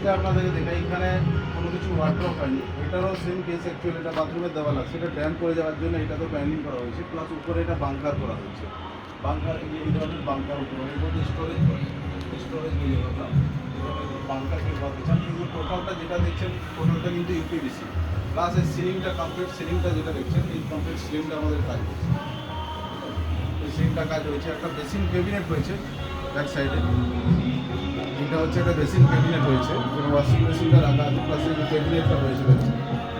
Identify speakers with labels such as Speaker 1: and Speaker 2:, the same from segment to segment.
Speaker 1: এইটা আপনাদেরকে দেখাই, এখানে কোনো কিছু ওয়ার্ড্রপ হয়নি, এটারও সেম কেস অ্যাকচুয়ালি। এটা বাথরুমের দেওয়াল আছে, এটা ড্যাম করে যাওয়ার জন্য এটা তো প্যানেলিং করা হয়েছে, প্লাস উপরে এটা বাংকার করা হয়েছে। বাংকার এই ধরনের বাংকার উপরে এর মধ্যে স্টোরেজ নিয়ে করলাম, বাংকার ব্যবহার করছেন। কিন্তু টোটালটা যেটা দেখছেন টোটালটা কিন্তু ইউপিভিসি, প্লাস এই সিলিংটা কমপ্লিট, সিলিংটা যেটা দেখছেন এই কমপ্লিট সিলিংটা আমাদের কাজ হয়েছে। এই সিলিংটা কাজ হয়েছে, একটা বেসিন ক্যাবিনেট হয়েছে ব্যাক সাইডে। এটা হচ্ছে একটা বেসিন ক্যাবিনেট হয়েছে, যেখানে ওয়াশিং মেশিনটা রাখা আছে, প্লাস এই যে ক্যাবিনেটটা হয়েছে দেখুন,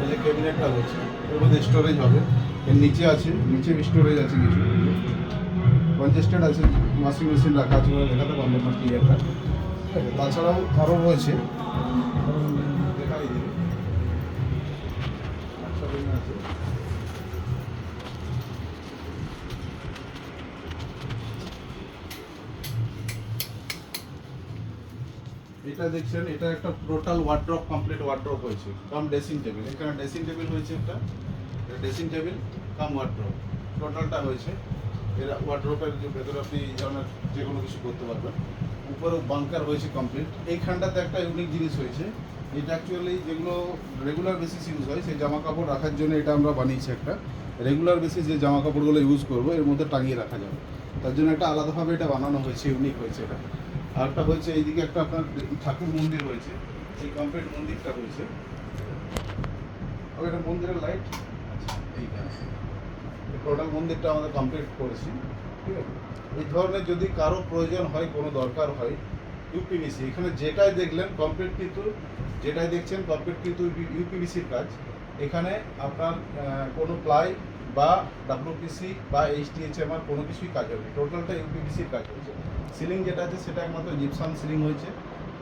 Speaker 1: এই যে ক্যাবিনেটটা হচ্ছে এর মধ্যে স্টোরেজ হবে। এর নিচে আছে, নিচে স্টোরেজ আছে কিছু, কনজেস্টেড আছে, ওয়াশিং মেশিন রাখা আছে বলে দেখাতে পারলাম না ক্লিয়ারটা। ঠিক আছে, তাছাড়াও আরও রয়েছে, দেখাই দিবে আছে। এটা দেখছেন, এটা একটা টোটাল ওয়ার্ড্রপ, কমপ্লিট ওয়ার্ড্রপ হয়েছে, কাম ড্রেসিং টেবিল। এখানে ড্রেসিং টেবিল হয়েছে, একটা ড্রেসিং টেবিল কাম ওয়ার্ড্রপ টোটালটা হয়েছে। এর ওয়ার্ড্রপের যে ভেতরে আপনি এই ধরনের যে কোনো কিছু করতে পারবেন। উপরেও বাংকার হয়েছে কমপ্লিট। এইখানটাতে একটা ইউনিক জিনিস হয়েছে, এটা অ্যাকচুয়ালি যেগুলো রেগুলার বেসিস ইউজ হয় সেই জামা কাপড় রাখার জন্য এটা আমরা বানিয়েছি। একটা রেগুলার বেসিস যে জামা কাপড়গুলো ইউজ করবো এর মধ্যে টাঙিয়ে রাখা যাবে, তার জন্য একটা আলাদাভাবে এটা বানানো হয়েছে, ইউনিক হয়েছে এটা। আরেকটা হয়েছে এইদিকে একটা আপনার ঠাকুর মন্দির হয়েছে, এই কমপ্লিট মন্দিরটা হয়েছে। এটা মন্দিরের লাইট, আচ্ছা এইখানে টোটাল মন্দিরটা আমাদের কমপ্লিট করেছি। ঠিক আছে, এই ধরনের যদি কারো প্রয়োজন হয়, কোনো দরকার হয়, ইউপিভিসি এখানে যেটাই দেখলেন কমপ্লিট, কিন্তু যেটাই দেখছেন কমপ্লিট কিন্তু ইউপিভিসির কাজ। এখানে আপনার কোনো প্লাই বা ডাব্লিউপিসি বা এইচডিএইচএমআর কোনো কিছুই কাজ হবে, টোটালটা ইউপিভিসির কাজ হয়েছে। সিলিং যেটা আছে সেটা একমাত্র জিপসাম সিলিং হয়েছে,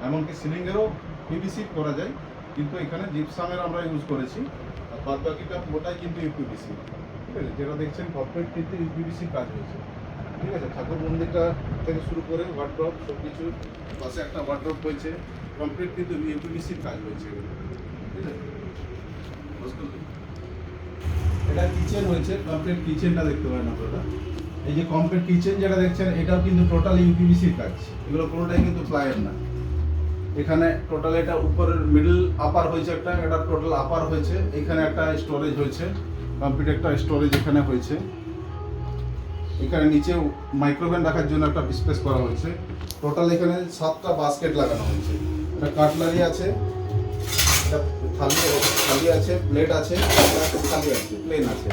Speaker 1: এমনকি সিলিংয়েরও পিভিসি করা যায়, কিন্তু এখানে জিপসামের আমরা ইউজ করেছি। আর বাদ বাকিটা পুরোটাই কিন্তু ইউপিভিসি। ঠিক আছে, যেটা দেখছেন কমপ্লিট কিন্তু ইউপিভিসির কাজ হয়েছে। ঠিক আছে, ঠাকুর মন্দিরটা থেকে শুরু করে ওয়ার্ড্রপ সব কিছু, পাশে একটা ওয়ার্ড্রপ হয়েছে, কমপ্লিট কিন্তু ইউপিভিসির কাজ হয়েছে। ঠিক আছে, এটা কিচেন হয়েছে, কমপ্লিট কিচেনটা দেখতে পারেন আপনারা। এই যে কমপ্লিট কিচেন যেটা দেখছেন এটাও কিন্তু টোটাল ইউপিভিসির কাজ, এগুলো কোনোটাই কিন্তু প্লাইয়ের না। এখানে টোটাল এটা উপরের মিডল আপার হয়েছে, একটা এটা টোটাল আপার হয়েছে। এখানে একটা স্টোরেজ হয়েছে, কমপ্লিট একটা স্টোরেজ এখানে হয়েছে। এখানে নিচে মাইক্রোওভেন রাখার জন্য একটা স্পেস করা হয়েছে। টোটাল এখানে 7টা বাস্কেট লাগানো হয়েছে। এটা কাটলারি আছে, এটা থালি আছে, প্লেট আছে, থালি আছে, প্লেন আছে।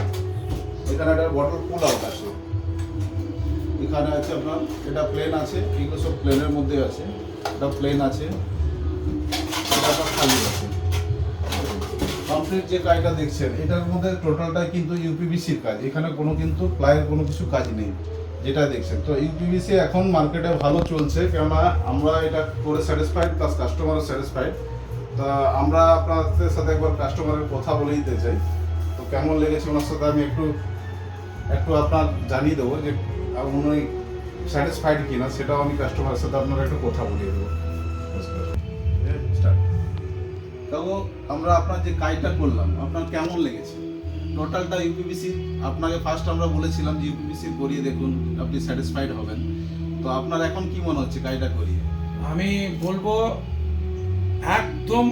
Speaker 1: এখানে একটা বটল পুল আউট আছে, এখানে আছে আপনার এটা প্লেন আছে, এগুলো সব প্লেনের মধ্যে আছে। এটা প্লেন আছে, এটা খালি আছে। কমপ্লিট যে কাজটা দেখছেন এটার মধ্যে টোটালটাই কিন্তু ইউপিভিসির কাজ, এখানে কোনো কিন্তু প্লাইয়ের কোনো কিছু কাজ নেই যেটা দেখছেন। তো ইউপিভিসি এখন মার্কেটে ভালো চলছে, কেননা আমরা এটা করে স্যাটিসফাইড, প্লাস কাস্টমারও স্যাটিসফাইড। তা আমরা আপনাদের সাথে একবার কাস্টমারের কথা বলে দিতে চাই। তো কেমন লেগেছে ওনার সাথে আমি একটু আপনার জানিয়ে দেবো যে উনি স্যাটিসফাইড কিনা, সেটাও আমি কাস্টমারের সাথে আপনারা একটু কথা বলিয়ে দেবো। তবু আমরা আপনার যে কাজটা করলাম আপনার কেমন লেগেছে? টোটালটা ইউপিভিসি, আপনাকে ফার্স্ট আমরা বলেছিলাম যে ইউপিভিসি করিয়ে দেখুন, আপনি স্যাটিসফাইড হবেন। তো আপনার এখন কি মনে হচ্ছে কাজটা করিয়ে?
Speaker 2: আমি বলবো একদম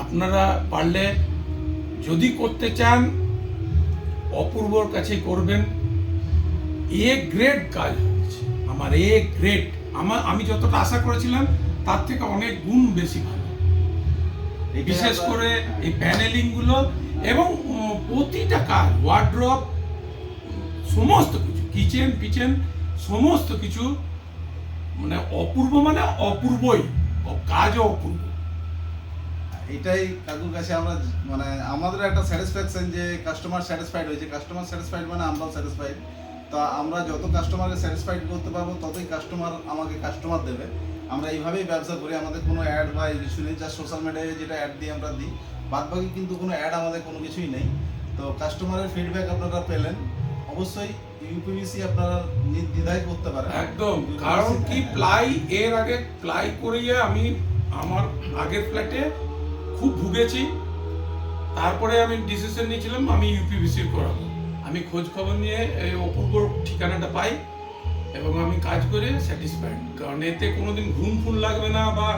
Speaker 2: আপনারা পারলে যদি করতে চান অপূর্বর কাছে করবেন। এ গ্রেড কাজ হচ্ছে, আমার এ গ্রেড, আমি যতটা আশা করেছিলাম তার থেকে অনেক গুণ বেশি ভালো। বিশেষ করে এই প্যানেলিং গুলো এবং প্রতিটা কাজ, ওয়ার্ড্রপ, সমস্ত কিছু, কিচেন পিচেন সমস্ত কিছু মানে অপূর্ব, মানে অপূর্বই, কাজও অপূর্ব।
Speaker 1: এটাই কাকুর কাছে আমরা মানে আমাদের একটা স্যাটিসফ্যাকশন যে কাস্টমার স্যাটিসফাইড হয়েছে। কাস্টমার স্যাটিসফাইড মানে আমরাও স্যাটিসফাইড। তা আমরা যত কাস্টমারকে স্যাটিসফাইড করতে পারবো ততই কাস্টমার আমাকে কাস্টমার দেবে। আমরা এইভাবেই ব্যবসা করি, আমাদের কোনো অ্যাড বা কিছু নেই, যা সোশ্যাল মিডিয়ায় যেটা অ্যাড দিই আমরা দিই, বাদ বাকি কিন্তু কোনো অ্যাড আমাদের কোনো কিছুই নেই। তো কাস্টমারের ফিডব্যাক আপনারা পেলেন, অবশ্যই ইউপিভিসি আপনারা নির্দ্বিধায় করতে পারেন
Speaker 2: একদম, কারণ কি প্লাই, এর আগে প্লাই করিয়ে আমি আমার আগের ফ্ল্যাটে খুব ভুগেছি। তারপরে আমি ডিসিশন নিয়েছিলাম আমি ইউপিভিসি করাবো। আমি খোঁজ খবর নিয়ে এই অপূর্ব ঠিকানাটা পাই এবং আমি কাজ করে স্যাটিসফাইড, কারণ এতে কোনোদিন ঘুম ফুল লাগবে না বা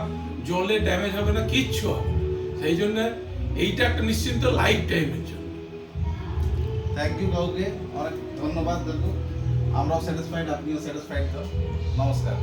Speaker 2: জলে ড্যামেজ হবে না, কিচ্ছু হবে না। সেই জন্য এইটা একটা নিশ্চিন্ত লাইফ টাইমের জন্য।
Speaker 1: থ্যাংক ইউ কাউকে, অনেক ধন্যবাদ দাদু। আমরাও স্যাটিসফাইড, আপনিও স্যাটিসফাইড। নমস্কার।